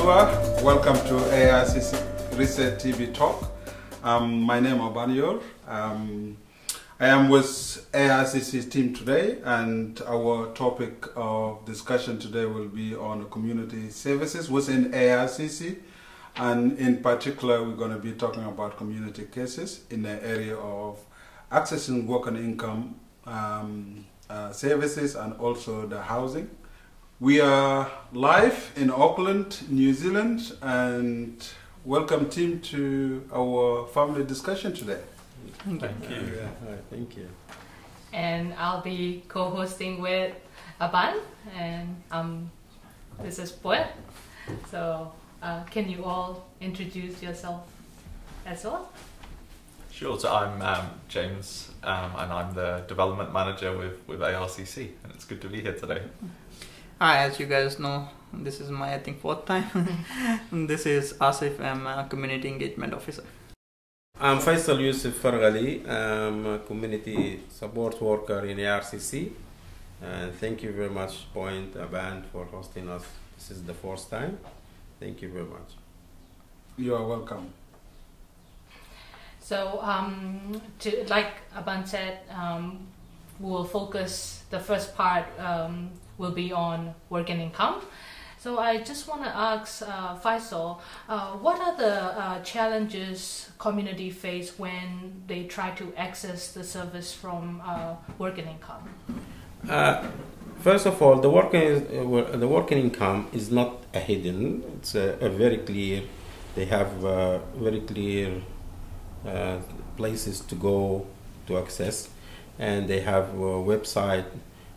Aotearoa. Welcome to ARCC Reset TV Talk. My name is Aotearoa. I am with ARCC's team today, and our topic of discussion today will be on community services within ARCC, and in particular we're going to be talking about community cases in the area of accessing work and income services and also the housing. We are live in Auckland, New Zealand, and welcome team to our family discussion today. Thank you. Thank you. And I'll be co-hosting with Aban, and this is Poet. So can you all introduce yourself as well? Sure, so I'm James, and I'm the development manager with ARCC, and it's good to be here today. Hi, as you guys know, this is my, I think, fourth time. This is Asif, I'm a community engagement officer. I'm Faisal Yusuf Farghali. I'm a community support worker in ARCC. And thank you very much, Point Band, for hosting us. This is the fourth time. Thank you very much. You are welcome. So, like Aban said, we'll focus, the first part will be on work and income. So I just want to ask Faisal, what are the challenges community face when they try to access the service from work and income? First of all, the work and income is not a hidden. It's a very clear. They have very clear places to go to access, and they have a website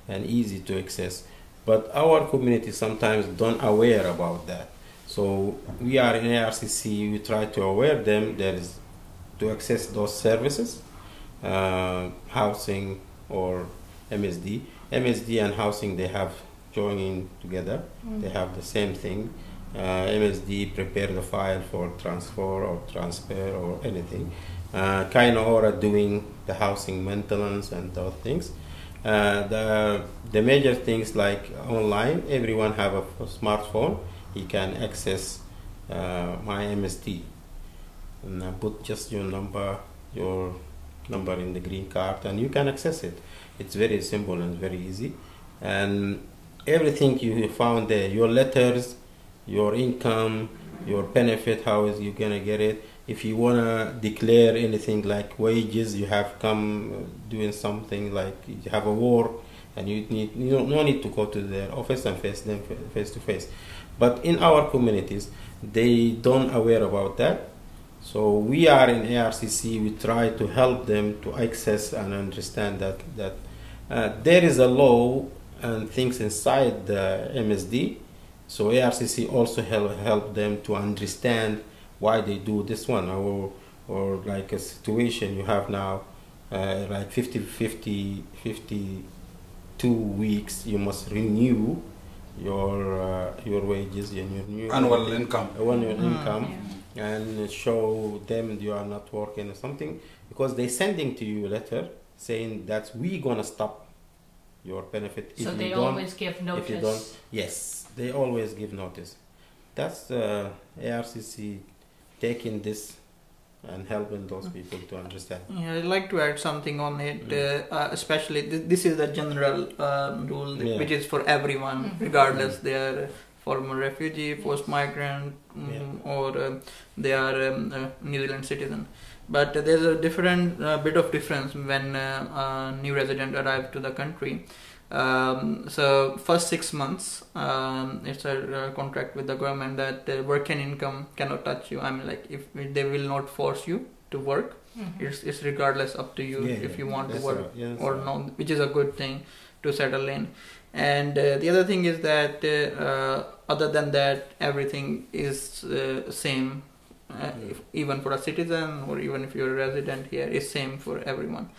and easy to access. But our community sometimes don't aware about that. So we are in ARCC, we try to aware them there is to access those services, housing or MSD. MSD and housing, they have joining together. They have the same thing. MSD prepare the file for transfer or anything. Kainoora doing the housing maintenance and those things. The major things like online, everyone have a smartphone. He can access my MSD and put just your number in the green card, and you can access it. It's very simple and very easy, and everything you found there, your letters, your income, your benefit, how is you gonna get it. If you wanna declare anything like wages, you have come doing something like you have a work, and you no need to go to their office and face them face to face. But in our communities, they don't aware about that. So we are in ARCC. We try to help them to access and understand that there is a law and things inside the MSD. So ARCC also help them to understand why they do this one, or like a situation you have now, like 52 weeks, you must renew your wages and your new annual income, and show them you are not working or something, because they sending to you a letter saying that we gonna stop your benefit. So they always give notice. If you don't, yes, they always give notice. That's ARCC taking this and helping those people to understand. Yeah, I'd like to add something on it, especially this is the general rule which is for everyone, regardless they are former refugee, post-migrant, or they are New Zealand citizen. But there's a different bit of difference when a new resident arrives to the country. So first 6 months, it's a contract with the government that work and income cannot touch you. I mean, like, if they will not force you to work, it's regardless up to you if you want to work or not, which is a good thing to settle in. And the other thing is that other than that, everything is same, even for a citizen or even if you're a resident here, is same for everyone.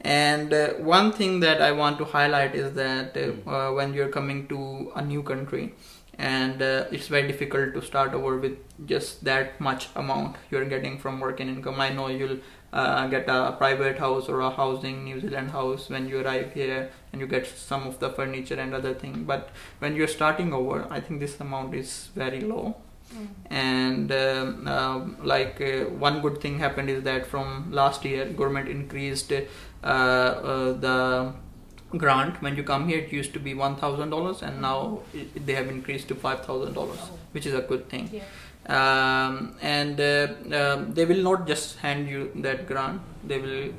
And one thing that I want to highlight is that when you're coming to a new country, and it's very difficult to start over with just that much amount you're getting from work and income. I know you'll get a private house or a housing New Zealand house when you arrive here, and you get some of the furniture and other things, but when you're starting over, I think this amount is very low. And one good thing happened is that from last year, government increased the grant. When you come here, it used to be $1,000, and now they have increased to $5,000, which is a good thing. They will not just hand you that grant. They will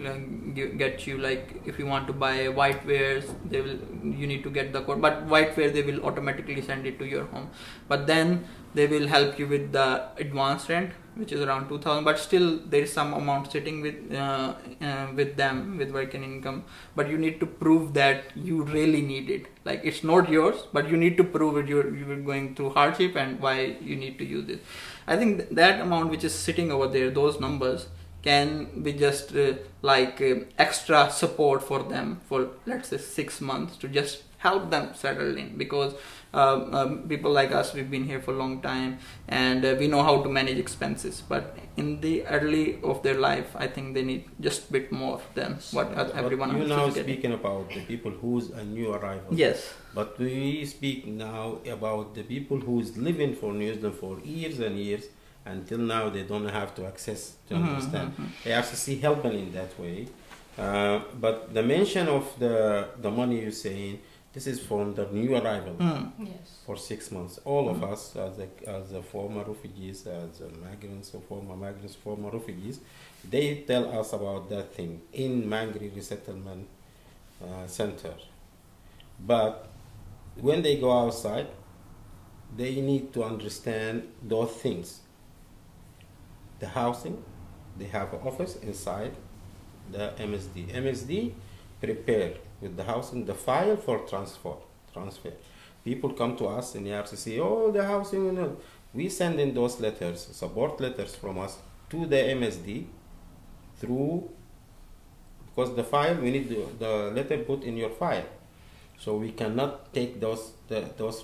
get you, like, if you want to buy whitewares, you need to get the code, but whiteware they will automatically send it to your home. But then they will help you with the advance rent, which is around 2,000, but still there is some amount sitting with them with working income. But you need to prove that you really need it. Like, it's not yours, but you need to prove it. You were going through hardship and why you need to use it. I think that amount which is sitting over there, those numbers, can be just extra support for them for, let's say, 6 months to just help them settle in, because people like us, we've been here for a long time, and we know how to manage expenses. But in the early of their life, I think they need just a bit more than what everyone else is getting. You're now speaking about the people who's a new arrival. Yes. But we speak now about the people who's living for New Zealand for years and years. Until now, they don't have to access to understand. ARCC helping in that way. But the mention of the money you're saying, this is from the new arrival for 6 months. All of us, as a former refugees, as migrants or former migrants, former refugees, they tell us about that thing in Mangere Resettlement Center. But when they go outside, they need to understand those things. The housing, they have an office inside the MSD. MSD prepare with the housing the file for transfer. People come to us in the ARCC, oh, the housing, you know. We send in those letters, support letters from us to the MSD through, because the file, we need the letter put in your file. So we cannot take those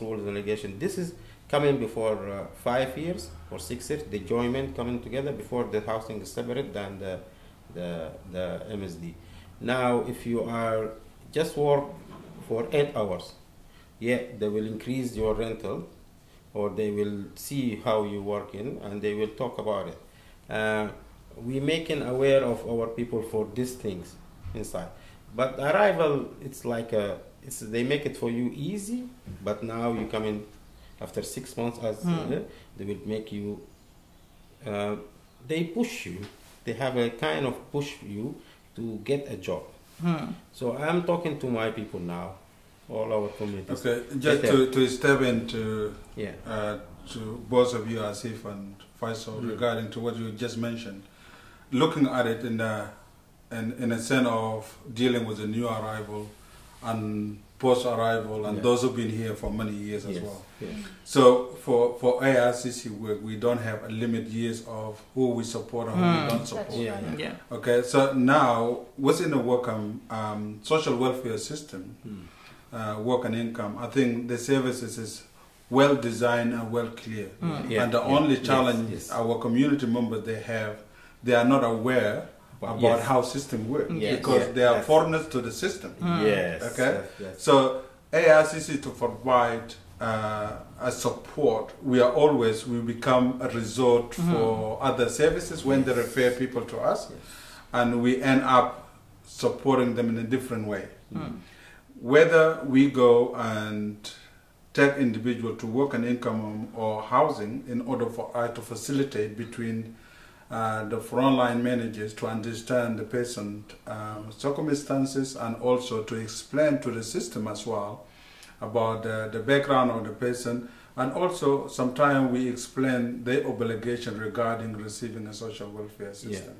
rules and regulations. This is coming before 5 years or 6 years, the joint coming together before the housing is separate than the MSD. Now, if you are just work for 8 hours, they will increase your rental, or they will see how you working, and they will talk about it. We making aware of our people for these things inside. But arrival, it's like they make it for you easy, but now you come in after 6 months, they will make you, they push you, they have a kind of push you to get a job. So I'm talking to my people now, all our communities. Okay, just to step into to both of you, Asif and Faisal, regarding to what you just mentioned, looking at it in a sense of dealing with a new arrival and post-arrival, and those who've been here for many years as well. So for ARCC work, we don't have a limit years of who we support and who we don't support. Okay, so now within the Workham social welfare system, work and income, I think the services is well designed and well clear. And the only challenge our community members they are not aware about how system works, because they are foreigners to the system. Okay, so ARCC to provide a support, we become a resort for other services when they refer people to us, and we end up supporting them in a different way. Whether we go and take individual to work and income or housing in order for us to facilitate between the frontline managers to understand the patient circumstances, and also to explain to the system as well about the background of the patient, and also sometimes we explain their obligation regarding receiving a social welfare system.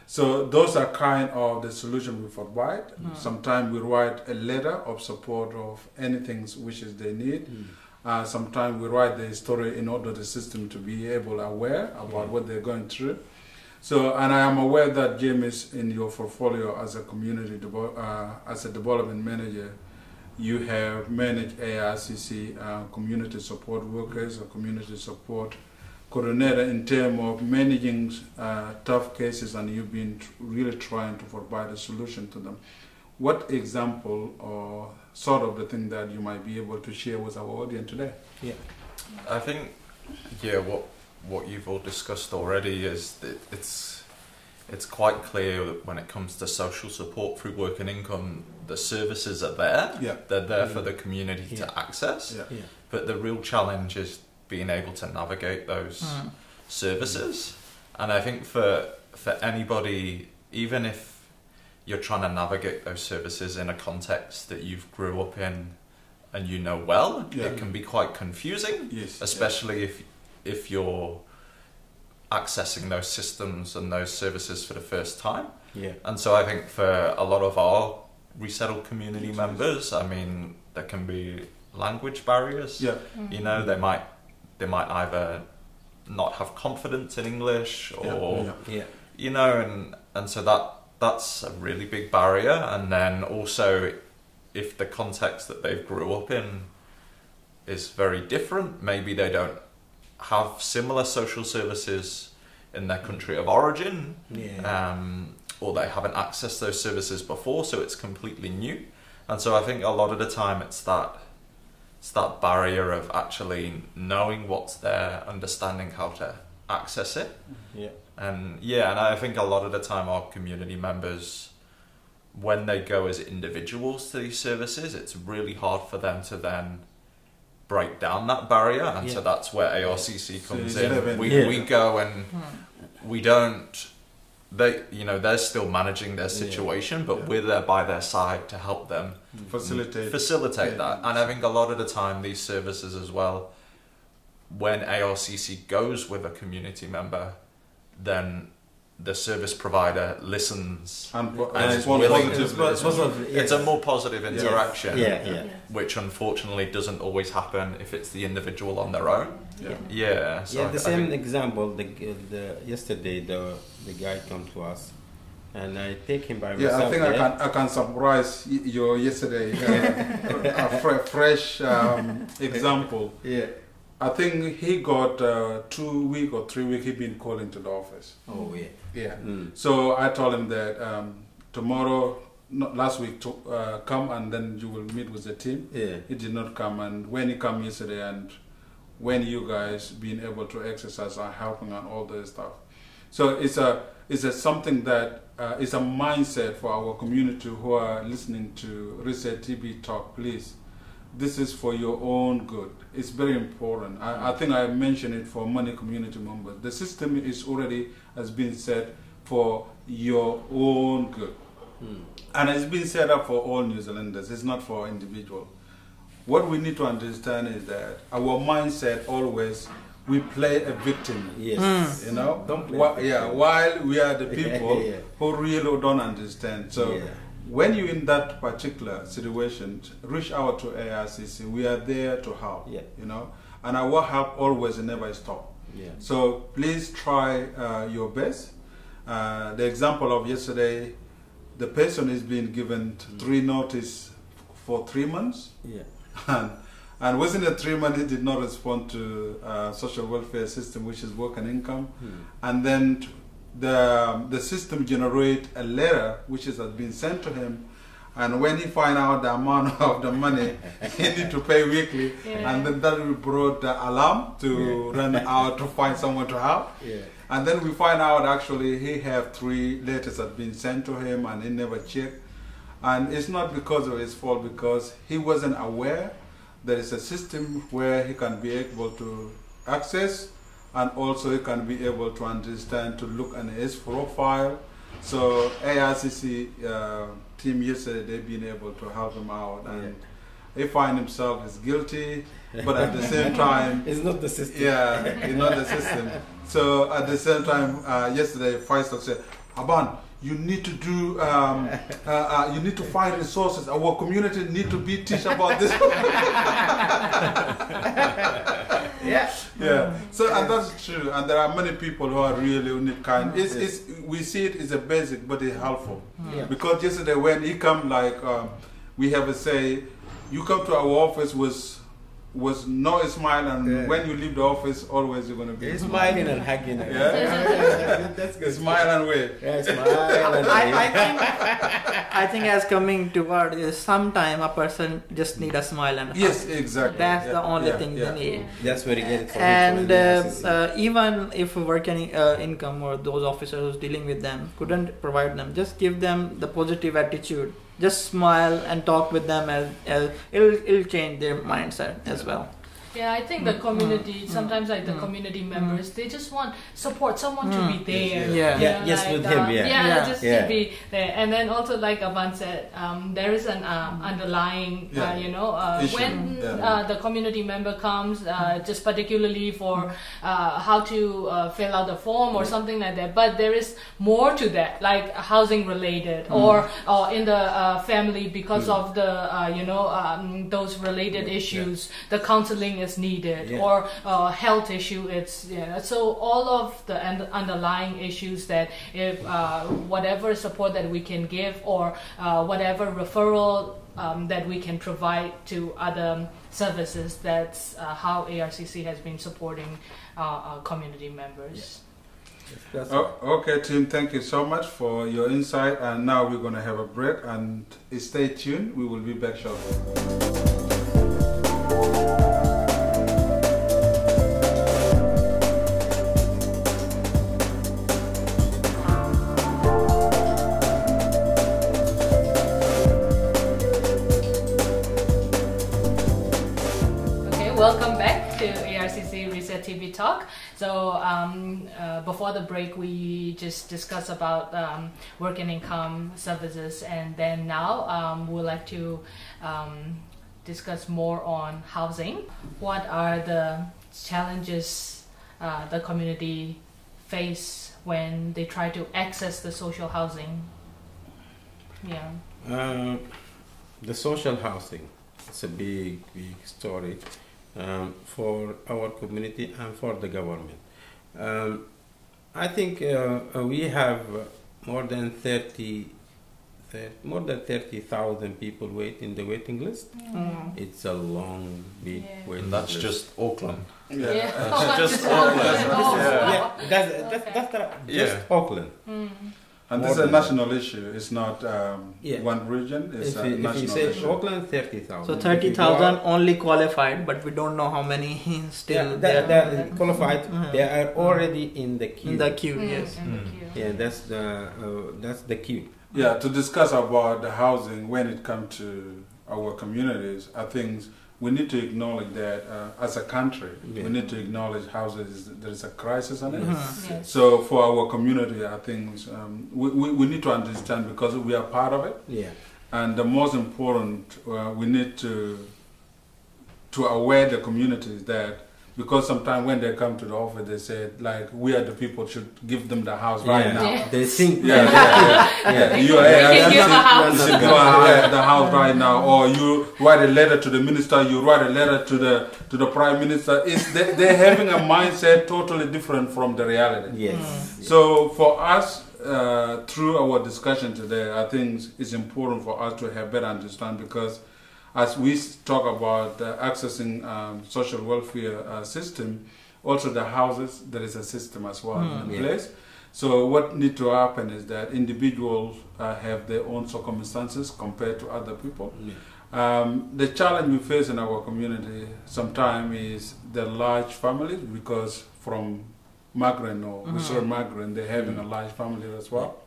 So those are kind of the solution we provide. Sometimes we write a letter of support of anything which is they need. Sometimes we write the story in order the system to be aware about what they're going through. So, and I am aware that James, in your portfolio as a community as a development manager, you have managed ARCC community support workers or community support coordinator in terms of managing tough cases, and you've been really trying to provide a solution to them. What example or sort of the thing that you might be able to share with our audience today? I think Yeah, what you've all discussed already is that it's quite clear that when it comes to social support through work and income, the services are there. Yeah. They're there for the community to access. Yeah. Yeah. But the real challenge is being able to navigate those services. And I think for anybody, even if you're trying to navigate those services in a context that you've grew up in and you know well, it can be quite confusing. Yes. Especially if you're accessing those systems and those services for the first time. Yeah. And so I think for a lot of our resettled community members, I mean, there can be language barriers. Yeah. You know, they might either not have confidence in English or you know, and so that's a really big barrier. And then also, if the context that they've grew up in is very different, maybe they don't have similar social services in their country of origin, or they haven't accessed those services before, so it's completely new. And so I think a lot of the time it's that barrier of actually knowing what's there, understanding how to access it. And I think a lot of the time our community members, when they go as individuals to these services, it's really hard for them to then break down that barrier, and so that's where ARCC comes in. We go and we don't. They're still managing their situation, but we're there by their side to help them facilitate that. And I think a lot of the time these services as well, when ARCC goes with a community member, then the service provider listens and is willing to. It's a more positive interaction, which unfortunately doesn't always happen if it's the individual on their own. So the same example. Yesterday, the guy come to us, and I take him by myself. I think I can summarize your yesterday a fresh example. I think he got 2 weeks or 3 weeks. He been calling to the office. So I told him that tomorrow, last week, come and then you will meet with the team. He did not come, and when he came yesterday, and when you guys been able to exercise and helping and all this stuff. So it's a something that is a mindset for our community who are listening to Reset TB Talk. Please, this is for your own good. It's very important. I think I mentioned it for many community members. The system is already has been set for your own good. And it's been set up for all New Zealanders. It's not for individual. What we need to understand is that our mindset always, we play a victim. Yes. You know? Don't play while we are the people who really don't understand. So when you're in that particular situation, reach out to ARCC. We are there to help. You know? And our help always never stop. So please try your best. The example of yesterday, the person is being given 3 notice for 3 months. And within the 3 months, he did not respond to social welfare system, which is work and income. And then the system generate a letter which has been sent to him. And when he find out the amount of the money he need to pay weekly, and then that will brought the alarm to run out to find someone to help. And then we find out actually he have 3 letters that been sent to him and he never checked. And it's not because of his fault, because he wasn't aware there is a system where he can be able to access, and also he can be able to understand, to look at his profile. So ARCC team yesterday, they've been able to help him out, and he find himself is guilty, but at the same time, it's not the system. It's not the system. So at the same time, yesterday, Faisal said, Aban, you need to do, you need to find resources. Our community need to be teach about this. So, and that's true. And there are many people who are really need kind. We see it as a basic, but it's helpful. Because yesterday when he come, like, we have a say, you come to our office with was no smile, and when you leave the office, always you're going to be smiling and hugging. That's good. Smile and wave. Yeah, smile and I think as coming toward is sometime a person just need a smile and a hug. Yes, exactly. That's the only thing they need. That's where you get it from. And even if working income or those officers who's dealing with them couldn't provide them, just give them the positive attitude. Just smile and talk with them, as it'll change their mindset as well. Yeah, I think the community, sometimes like the community members, they just want support, someone to be there. Yes, like, with him, just to be there. And then also like Avan said, there is an underlying, when the community member comes, just particularly for how to fill out the form or something like that. But there is more to that, like housing related or in the family because of the, those related issues, the counseling is needed or health issue. It's so all of the underlying issues that if whatever support that we can give or whatever referral that we can provide to other services, that's how ARCC has been supporting our community members. Okay, Tim, thank you so much for your insight, and now we're going to have a break, and stay tuned, we will be back shortly. Welcome back to ARCC Reset TV Talk. So before the break, we just discussed about working income services, and then now we'd like to discuss more on housing. What are the challenges the community face when they try to access the social housing? The social housing, it's a big story. For our community and for the government. I think we have more than 30,000 people in the waiting list. It's a long, big waiting list. That's just Auckland. That's just Auckland. That's just Auckland. And this is a national issue. It's not one region. It's a national issue. Auckland, 30,000. So 30,000 only qualified, but we don't know how many still. They're qualified. They are already in the queue. In the queue, yes. Yeah, that's the queue. Yeah, to discuss about the housing when it comes to our communities, I think we need to acknowledge that as a country, we need to acknowledge there is a crisis on it. Yes. So for our community, I think we need to understand, because we are part of it. Yeah. And the most important, we need to aware the communities that, because sometimes when they come to the office, they say, like, we are the people should give them the house right now. Yeah. They think, you can give a house. You should give the house right now, or you write a letter to the minister, you write a letter to the prime minister. They're having a mindset totally different from the reality. Yes. So for us, through our discussion today, I think it's important for us to have better understanding, because as we talk about accessing social welfare system, also the houses, there is a system as well in place. So what needs to happen is that individuals have their own circumstances compared to other people. The challenge we face in our community sometimes is the large families, because from migrant or reserve migrant, they're having a large family as well.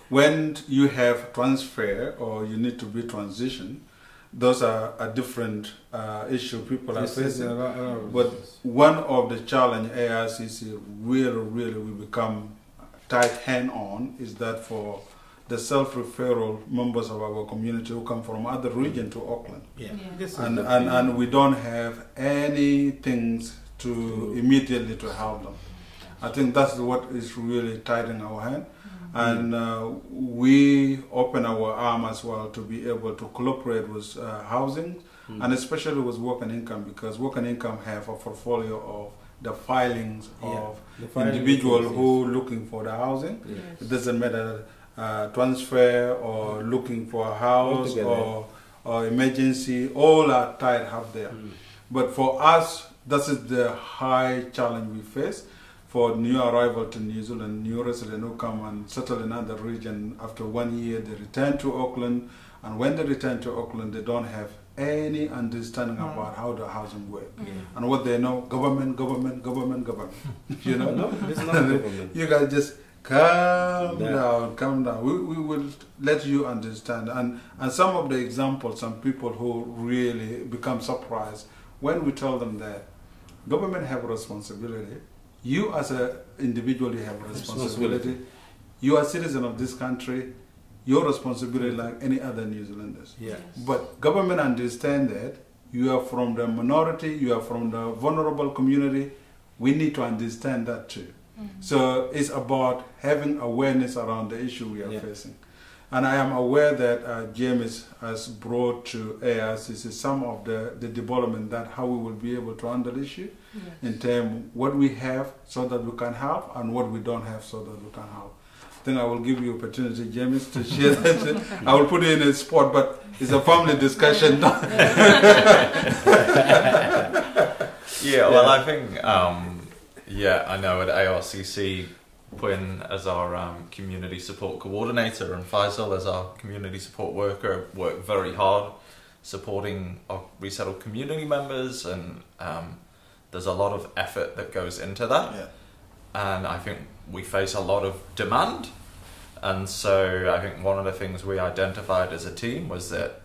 When you have transfer or you need to be transitioned, those are a different issue people are facing. But one of the challenge ARCC really will become tight hand on is that for the self-referral members of our community who come from other regions to Auckland. And we don't have any things to immediately to help them. I think that's what is really tight in our hand. And we open our arm as well to be able to cooperate with housing, and especially with work and income, because work and income have a portfolio of the filings of individuals who are looking for the housing. It doesn't matter transfer or looking for a house or emergency, all are tied up there. But for us, this is the high challenge we face. For new arrival to New Zealand, new residents who come and settle in another region, after 1 year they return to Auckland, and when they return to Auckland they don't have any understanding about how the housing works. And what they know, government. You know? No, it's not government. You guys just calm down. We will let you understand. And some of the examples, some people who really become surprised when we tell them that government have a responsibility. You as an individual, you have a responsibility. You are a citizen of this country. Your responsibility like any other New Zealanders. Yes. But government understand that you are from the minority, you are from the vulnerable community. We need to understand that too. So it's about having awareness around the issue we are facing. And I am aware that James has brought to ARCC some of the development that how we will be able to handle the issue in terms what we have so that we can help and what we don't have so that we can help. I think I will give you opportunity, James, to share that. I will put you in a spot, but it's a family discussion. Well, I think, I know at ARCC, Quinn as our community support coordinator and Faisal as our community support worker work very hard supporting our resettled community members, and there's a lot of effort that goes into that. And I think we face a lot of demand, and so I think one of the things we identified as a team was that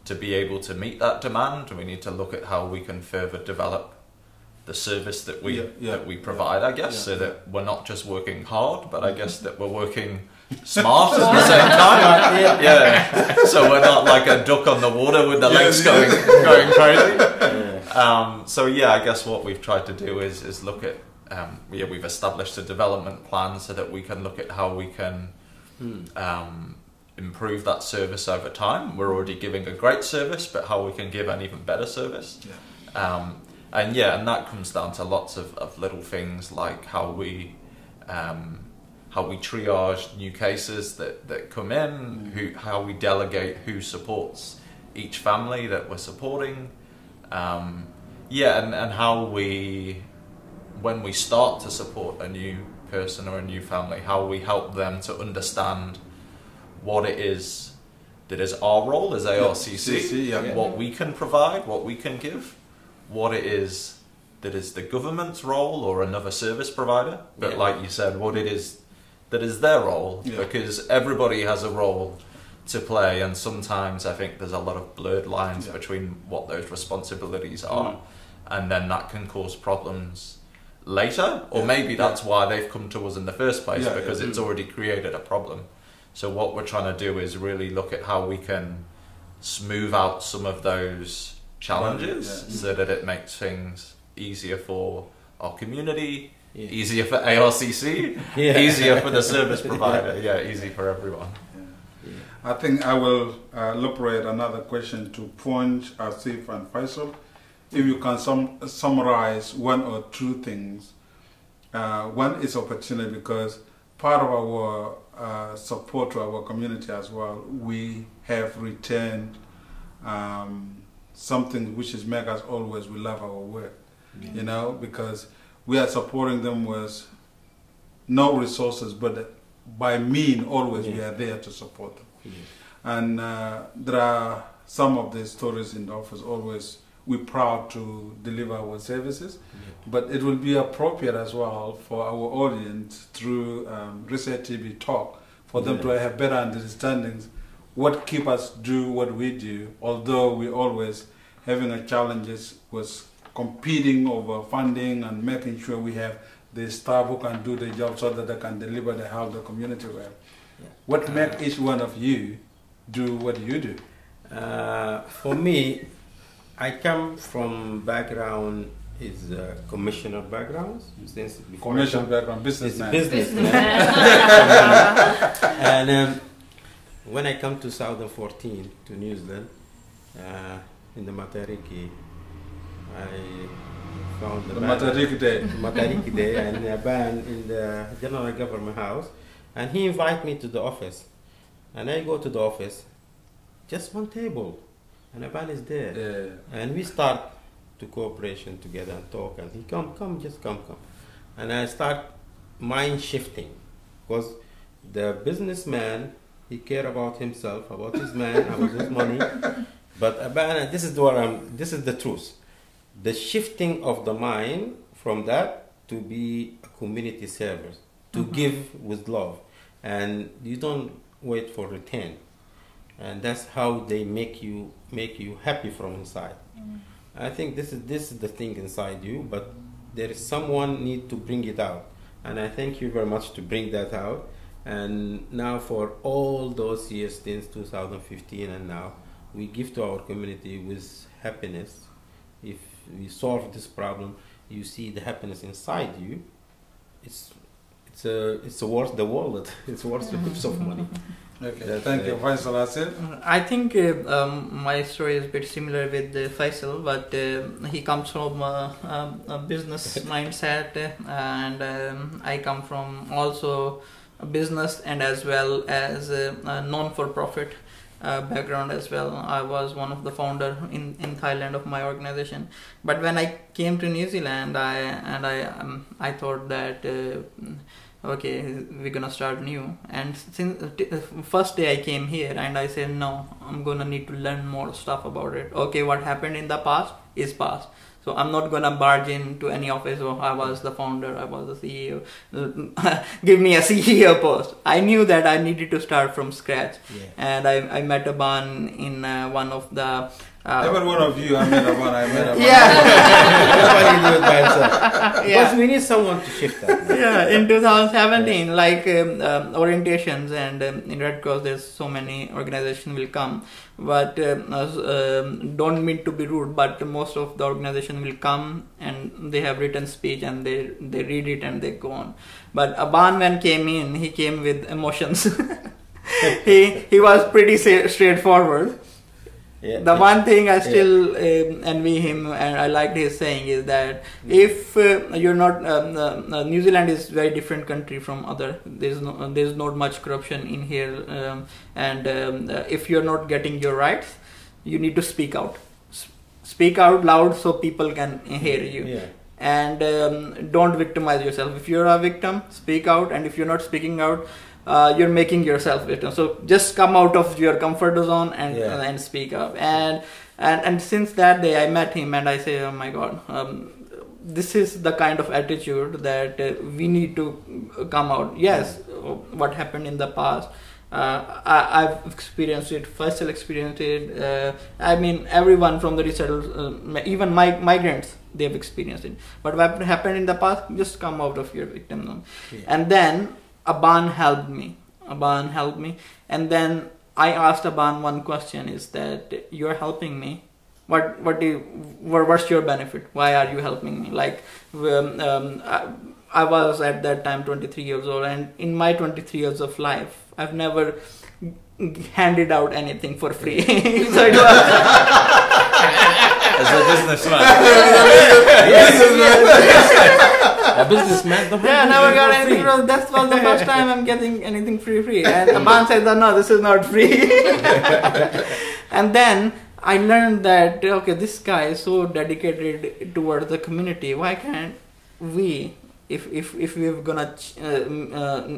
to be able to meet that demand, we need to look at how we can further develop the service that we provide, I guess, so that we're not just working hard, but I guess that we're working smart at the same time. So we're not like a duck on the water with the legs going crazy. So I guess what we've tried to do is look at we've established a development plan so that we can look at how we can improve that service over time. We're already giving a great service, but how we can give an even better service. And that comes down to lots of little things like how we triage new cases that come in, how we delegate who supports each family that we're supporting, and how when we start to support a new person or a new family, how we help them to understand what it is that is our role as ARCC, what we can provide, what we can give, what it is that is the government's role or another service provider, but like you said, what it is that is their role, because everybody has a role to play, and sometimes I think there's a lot of blurred lines between what those responsibilities are, and then that can cause problems later, or maybe that's why they've come to us in the first place, because it's already created a problem. So what we're trying to do is really look at how we can smooth out some of those challenges so that it makes things easier for our community, easier for ARCC, easier for the service provider, easy for everyone. I think I will elaborate another question to Punj, Asif and Faisal. If you can summarize one or two things. One is opportunity, because part of our support to our community as well, we have returned something which is make us always, we love our work, you know, because we are supporting them with no resources, but by mean always we are there to support them. And there are some of the stories in the office always we're proud to deliver our services, but it will be appropriate as well for our audience through Reset TV Talk for them to have better understandings what keep us do what we do, although we always having a challenges with competing over funding and making sure we have the staff who can do the job so that they can deliver the help the community well. What makes each one of you do what you do? For me, I come from background is commissioner background. Since commercial background, businessman. And when I come to 2014 to New Zealand, in the Matariki, I found the Matariki Day and a band in the General Government House, and he invited me to the office, and I go to the office, just one table, and a band is there, and we start to cooperation together and talk, and he come, just come. And I start mind shifting, because the businessman, he care about himself, about his man, about his money. But Abana, this is the truth. The shifting of the mind from that to be a community server, to give with love, and you don't wait for return. And that's how they make you happy from inside. I think this is the thing inside you, but there is someone need to bring it out, and I thank you very much to bring that out. And now for all those years since 2015 and now, we give to our community with happiness. If we solve this problem, you see the happiness inside you. It's worth the wallet. It's worth the heaps of money. Okay, thank you, Faisal Asif. I think my story is a bit similar with Faisal, but he comes from a business mindset, and I come from also a business and as well as a non-for-profit background as well. I was one of the founder in Thailand of my organization. But when I came to New Zealand, I thought that okay, we're gonna start new. And since first day I came here, and I said no, I'm gonna need to learn more stuff about it. Okay, what happened in the past is past. So I'm not gonna barge into any office. Oh, I was the founder, I was the CEO. Give me a CEO post. I knew that I needed to start from scratch. Yeah. And I met Aban in one of the. Every one of you, I met Aban. Yeah. Because we need someone to shift that. Yeah, in 2017, like orientations, and in Red Cross, there's so many organizations will come. But don't mean to be rude, but most of the organization will come and they have written speech and they read it and they go on. But Aban, when came in, he came with emotions. he was pretty straightforward. Yeah. The one thing I still envy him, and I liked his saying, is that if you're not, New Zealand is very different country from other. There's not much corruption in here, and if you're not getting your rights, you need to speak out. Speak out loud so people can hear you. Yeah. And don't victimize yourself. If you're a victim, speak out, and if you're not speaking out, you're making yourself victim. So just come out of your comfort zone and speak up. And since that day I met him, and I say, oh my God, this is the kind of attitude that we need to come out. Yes, what happened in the past, I've experienced it. Faisal experienced it. I mean, everyone from the resettled, even migrants, they've experienced it. But what happened in the past, just come out of your victim zone. Yeah. And then Aban helped me. And then I asked Aban one question, is that you're helping me. What's your benefit? Why are you helping me? Like, I was at that time 23 years old, and in my 23 years of life, I've never handed out anything for free. So it was as a businessman. A businessman. Yeah, never got anything. That was the first time I'm getting anything free. And Aban said that no, this is not free. And then I learned that okay, this guy is so dedicated towards the community. Why can't we? If we're gonna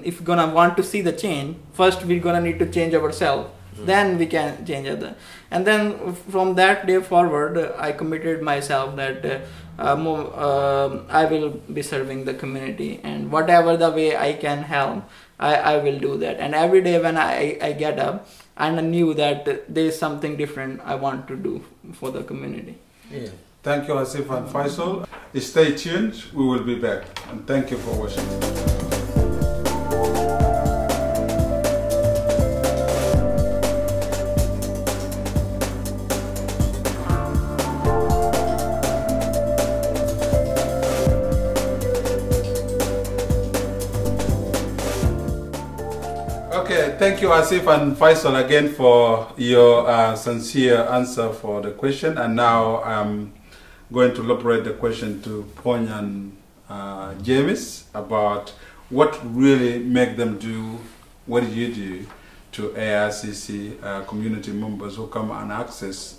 if gonna want to see the change, first we're gonna need to change ourselves. Then we can change other. And then from that day forward, I committed myself that I will be serving the community, and whatever the way I can help, I will do that. And every day when I get up, and I knew that there is something different I want to do for the community. Yeah. Thank you, Asif and Faisal. Stay tuned. We will be back. And thank you for watching. Okay, thank you Asif and Faisal again for your sincere answer for the question. And now I'm going to elaborate the question to Pony and James about what really make them do what you do to ARCC community members who come and access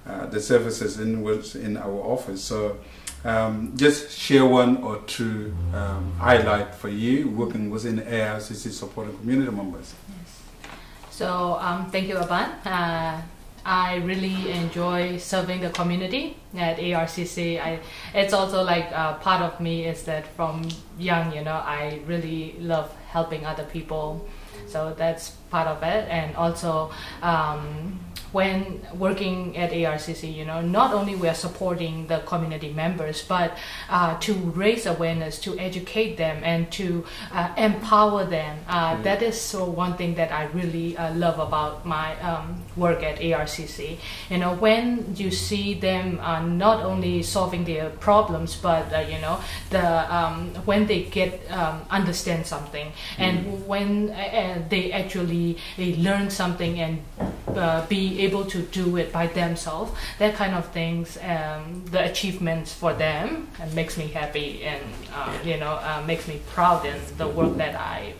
the services in our office. So just share one or two highlight for you working within ARCC supporting community members. Yes. So thank you, Aban. I really enjoy serving the community at ARCC. It's also like part of me is that from young, I really love helping other people. So that's part of it. And also when working at ARCC, not only we are supporting the community members, but to raise awareness, to educate them, and to empower them. That is one thing that I really love about my work at ARCC. When you see them not only solving their problems, but when they get understand something, and when they actually learn something and be able to do it by themselves, that kind of things, the achievements for them, makes me happy and makes me proud in the work that I've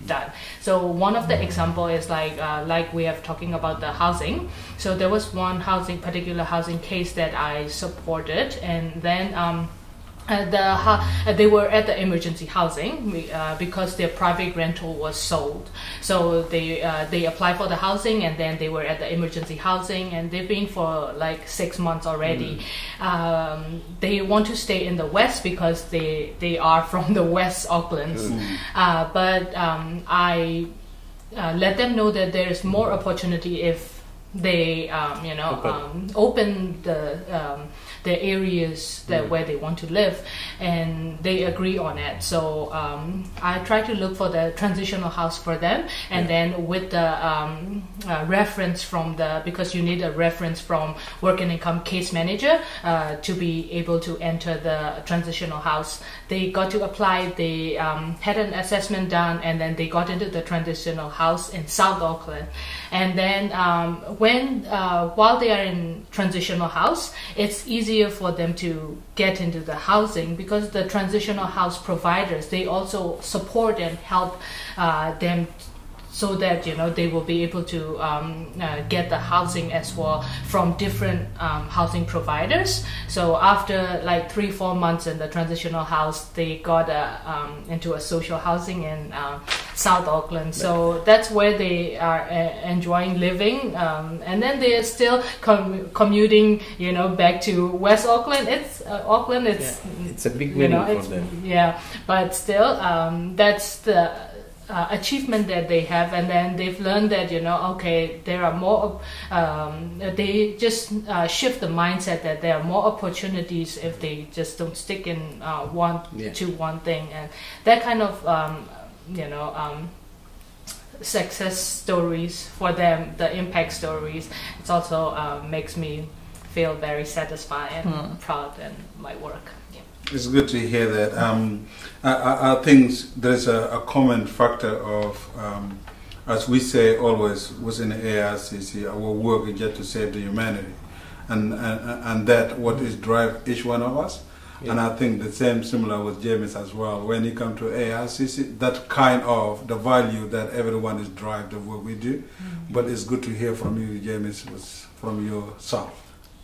done. So one of the example is like we have talking about the housing. So there was one particular housing case that I supported, and then they were at the emergency housing because their private rental was sold. So they applied for the housing, and then they were at the emergency housing, and they've been for like 6 months already. They want to stay in the west because they are from the West Aucklands. But I let them know that there is more opportunity if they open the areas where they want to live, and they agree on it. So I try to look for the transitional house for them, and then with the reference from because you need a reference from work and income case manager to be able to enter the transitional house. They got to apply, they had an assessment done, and then they got into the transitional house in South Auckland. And then while they are in transitional house, it's easier for them to get into the housing because the transitional house providers, they also support and help them so that they will be able to get the housing as well from different housing providers. So after like 3-4 months in the transitional house, they got into a social housing in South Auckland. So that's where they are enjoying living, and then they are still commuting back to West Auckland. It's Auckland, it's a big win for them. Yeah, but still that's the achievement that they have, and then they've learned that okay, there are more they just shift the mindset that there are more opportunities if they just don't stick in one thing, and that kind of success stories for them, the impact stories, it also makes me feel very satisfied and proud in my work. It's good to hear that. I think there's a common factor of, as we say always within the ARCC, our work is just to save the humanity, and that what is drive each one of us. Yeah. And I think the same similar with James as well. When you come to ARCC, that kind of the value that everyone is drive the work we do. But it's good to hear from you, James, from yourself.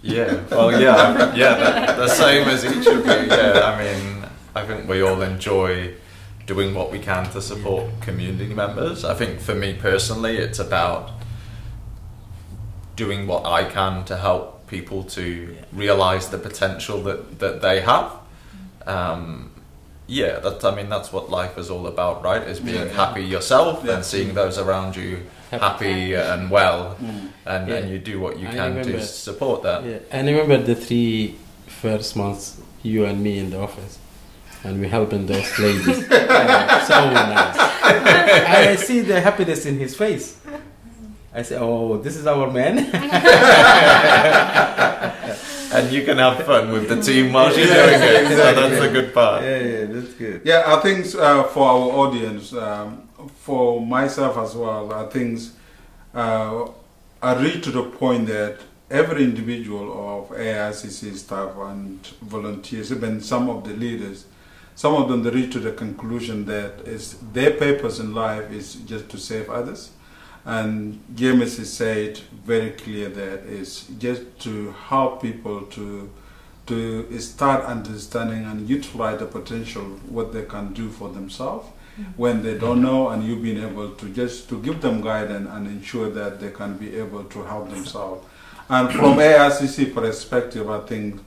Yeah, well, the same as each of you. Yeah, I mean, I think we all enjoy doing what we can to support community members. I think for me personally, it's about doing what I can to help people to realise the potential that they have. That's what life is all about, right? Is being happy yourself and seeing those around you happy and well, and you do what you can to support that. Yeah. I remember the 3 first months, you and me in the office, and we helping those ladies. So nice. I see the happiness in his face. I say, oh, this is our man. And you can have fun with the team while she's doing it. So that's the good part. Yeah, that's good. Yeah, I think for our audience, for myself as well, I think I reach to the point that every individual of ARCC staff and volunteers, even some of the leaders, some of them they reach to the conclusion that their purpose in life is just to save others. And James has said very clear that it's just to help people to start understanding and utilize the potential what they can do for themselves when they don't know, and you've been able to just to give them guidance and ensure that they can be able to help themselves. And from ARCC perspective, I think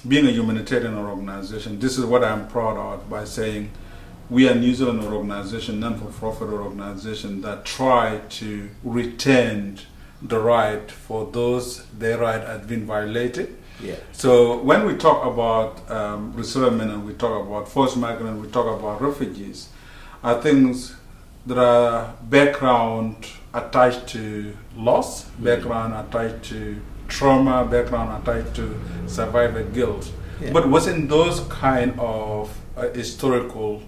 being a humanitarian organization, this is what I'm proud of by saying we are New Zealand organization, non-for-profit organization that try to retain the right for those their right has been violated. Yeah. So when we talk about resettlement and we talk about forced migrants, we talk about refugees, I think there are background attached to loss, background attached to trauma, background attached to survivor guilt. Yeah. But wasn't those kind of historical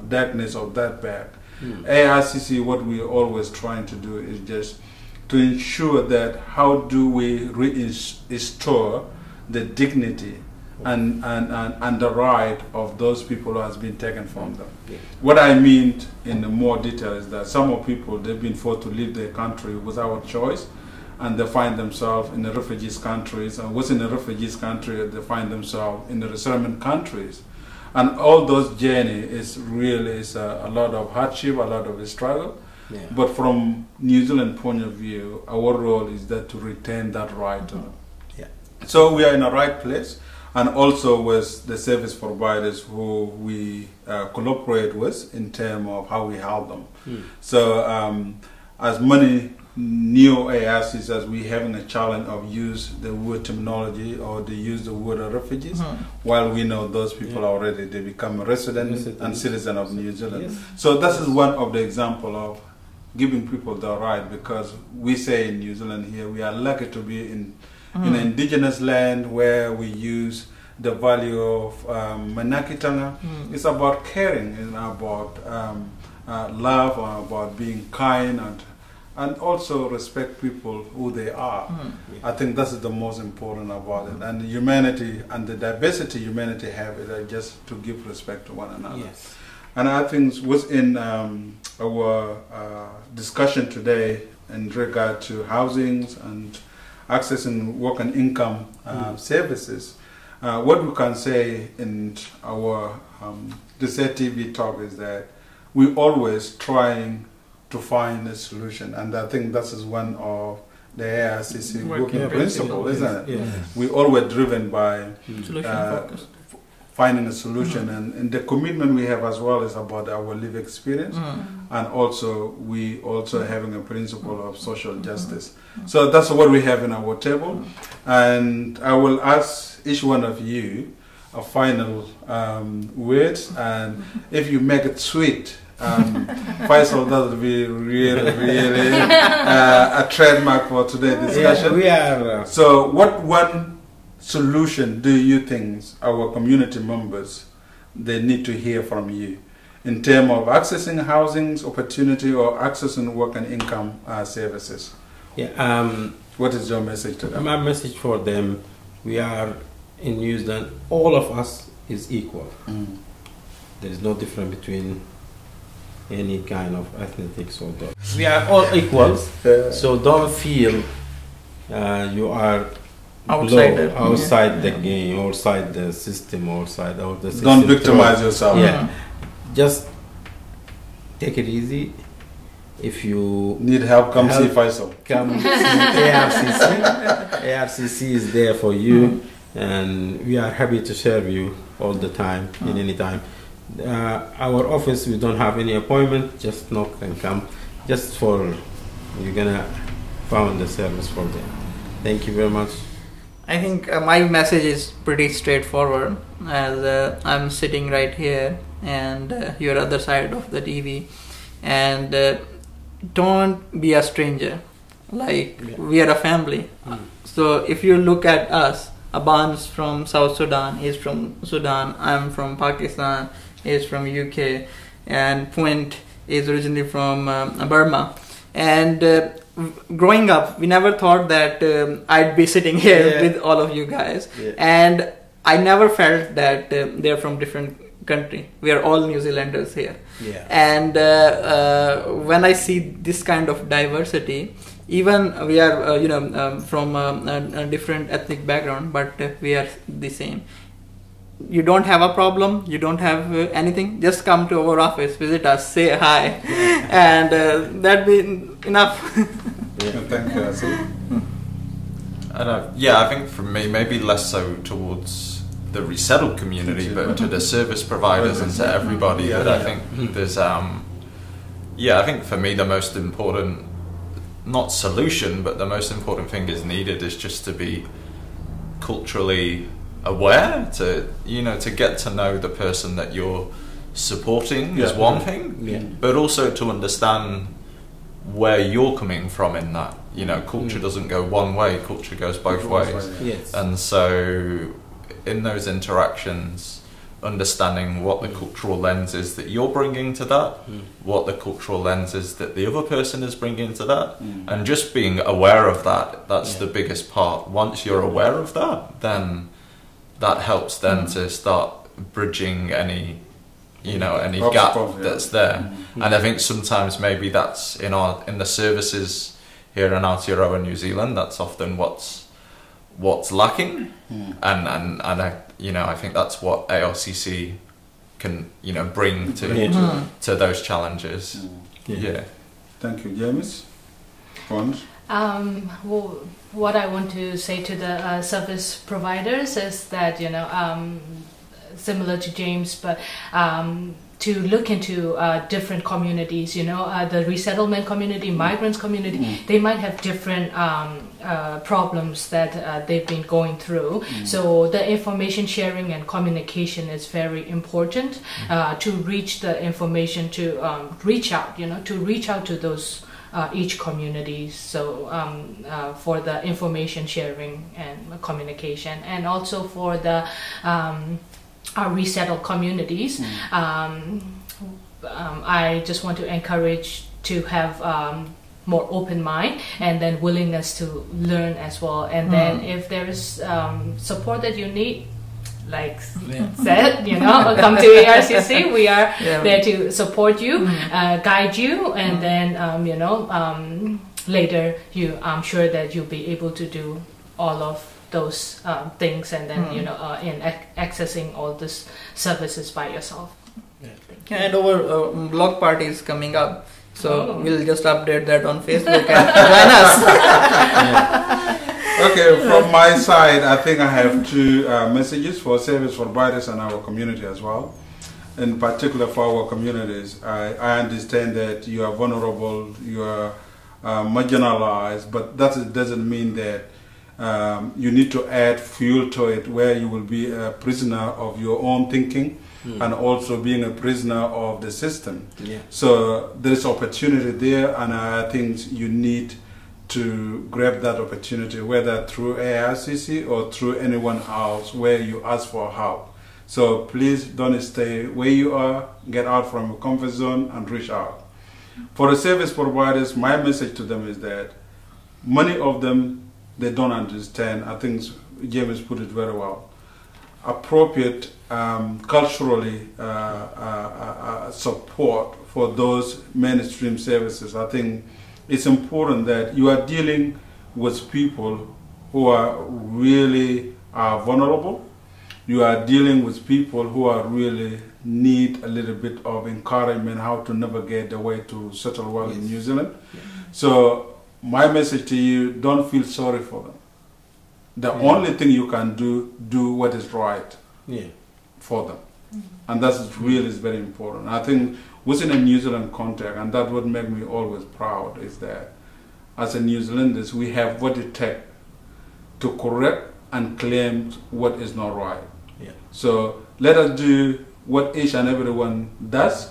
darkness of that back? ARCC, what we're always trying to do is just to ensure that how do we restore the dignity and the right of those people who has been taken from them. Yeah. What I mean in more detail is that some of people, they've been forced to leave their country without choice, and they find themselves in the refugees countries, and within the refugees country they find themselves in the resettlement countries. And all those journey is really a lot of hardship, a lot of struggle. Yeah. But from New Zealand point of view, our role is that to retain that right to them. Yeah. So we are in the right place, and also with the service providers who we collaborate with in terms of how we help them. So as many new ARCs as we having a challenge of use the word terminology or they use the word of refugees, while we know those people already they become a resident and citizen of New Zealand. Yes. So this is one of the example of giving people the right, because we say in New Zealand here we are lucky to be in an indigenous land where we use the value of manakitanga. It's about caring, it's about love, about being kind, and also respect people who they are. I think this is the most important about it. And humanity and the diversity humanity have is just to give respect to one another. Yes. And I think within our discussion today in regard to housings and accessing work and income services, what we can say in our Reset TV talk is that we always trying to find a solution, and I think that is one of the ARCC working principle, isn't it? Yes. We always driven by Solution focused. finding a solution, and the commitment we have as well is about our lived experience, and also we also having a principle of social justice. So that's what we have in our table, and I will ask each one of you a final word, and if you make it sweet, Faisal, that would be really a trademark for today's discussion. Yeah, we are. So what one solution do you think our community members they need to hear from you in terms of accessing housing opportunity or accessing work and income services? Yeah. What is your message to them? My message for them: we are in New Zealand. All of us is equal. There is no difference between any kind of athletics or that. We are all equals. So don't feel you are outside the game, outside the system, outside of the system. Don't victimize yourself. Yeah. Just take it easy. If you need help, come see Faisal. Come see ARCC. ARCC is there for you, and we are happy to serve you all the time, in any time. Our office, we don't have any appointment, just knock and come. Just for, you're gonna find the service for them. Thank you very much. I think my message is pretty straightforward, as I'm sitting right here and you're other side of the TV, and don't be a stranger. We are a family. So if you look at us, Aban's from South Sudan, he's from Sudan, I'm from Pakistan, he's from UK, and Puent is originally from Burma. And growing up, we never thought that I'd be sitting here with all of you guys. And I never felt that they're from different country. We are all New Zealanders here. Yeah. And when I see this kind of diversity, even we are from a different ethnic background, but we are the same. You don't have a problem, you don't have anything, just come to our office, visit us, say hi, and that be enough. Thank you, Asil. I think for me, maybe less so towards the resettled community, but to the service providers and to everybody. That I think there's, I think for me the most important, not solution, but the most important thing is needed is just to be culturally aware, to get to know the person that you're supporting is one thing, but also to understand where you're coming from in that. Culture doesn't go one way, culture goes both ways. Yes. And so in those interactions, understanding what the cultural lens is that you're bringing to that, what the cultural lens is that the other person is bringing to that, and just being aware of that, that's the biggest part. Once you're aware of that, then that helps then to start bridging any gap that's there. And I think sometimes maybe that's in the services here in Aotearoa New Zealand, that's often what's lacking. And I think that's what ARCC can bring to those challenges. Thank you, James. Well, what I want to say to the service providers is that similar to James, but to look into different communities, the resettlement community, migrants community, they might have different problems that they've been going through. So the information sharing and communication is very important to reach the information, to reach out to those each community. So for the information sharing and communication, and also for the resettled communities, I just want to encourage to have more open mind and then willingness to learn as well. And then if there is support that you need, like said, come to ARCC. We are there to support you, guide you, and then later I'm sure that you'll be able to do all of those things, and then in accessing all these services by yourself. And our blog party is coming up, so we'll just update that on Facebook and join us. Okay, from my side, I think I have two messages for service providers and our community as well. In particular for our communities, I understand that you are vulnerable, you are marginalized, but that doesn't mean that you need to add fuel to it where you will be a prisoner of your own thinking and also being a prisoner of the system. So there is opportunity there, and I think you need to grab that opportunity, whether through ARCC or through anyone else where you ask for help. So please don't stay where you are, get out from your comfort zone and reach out. For the service providers, my message to them is that many of them, they don't understand. I think James put it very well. Appropriate culturally support for those mainstream services. I think it's important that you are dealing with people who are really vulnerable. You are dealing with people who are really need a little bit of encouragement how to navigate the way to settle well in New Zealand. So my message to you, don't feel sorry for them. The only thing you can do what is right for them. And that is really is very important. I think within a New Zealand context, and that would make me always proud, is that as a New Zealanders, we have what it takes to correct and claim what is not right. So let us do what each and everyone does.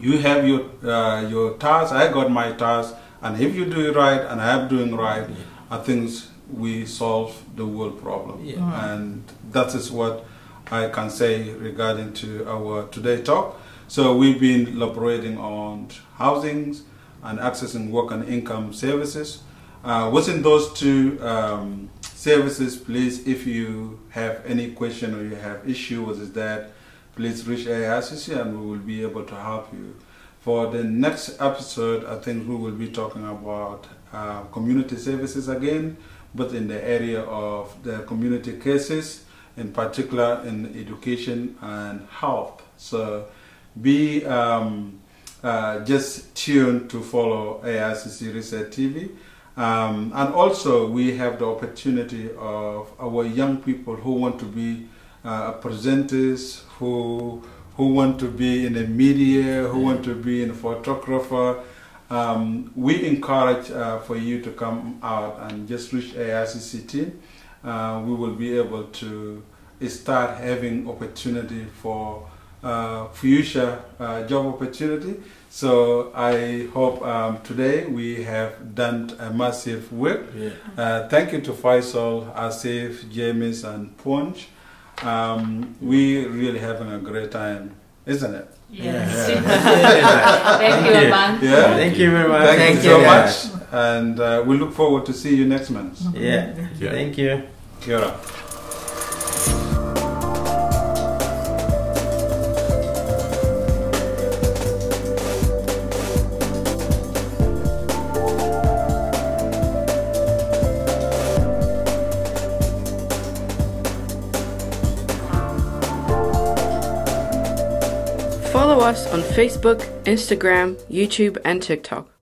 You have your task, I got my task, and if you do it right and I am doing right, I think we solve the world problem. And that is what I can say regarding to our today talk. So we've been elaborating on housings and accessing work and income services. Within those two services, please, if you have any question or you have issue with that, please reach ARCC and we will be able to help you. For the next episode, I think we will be talking about community services again, but in the area of the community cases, in particular in education and health. So be just tuned to follow ARCC Reset TV. And also we have the opportunity of our young people who want to be presenters, who want to be in the media, who want to be in a photographer. We encourage for you to come out and just reach ARCC team. We will be able to start having opportunity for future job opportunity. So I hope today we have done a massive work. Thank you to Faisal, Asif, James and Punch. We really having a great time, isn't it? Yes. Thank you, Aban. Yeah. Thank you very much. Thank you so much. And we look forward to see you next month. Yeah. Thank you. Kia ora. Follow us on Facebook, Instagram, YouTube and TikTok.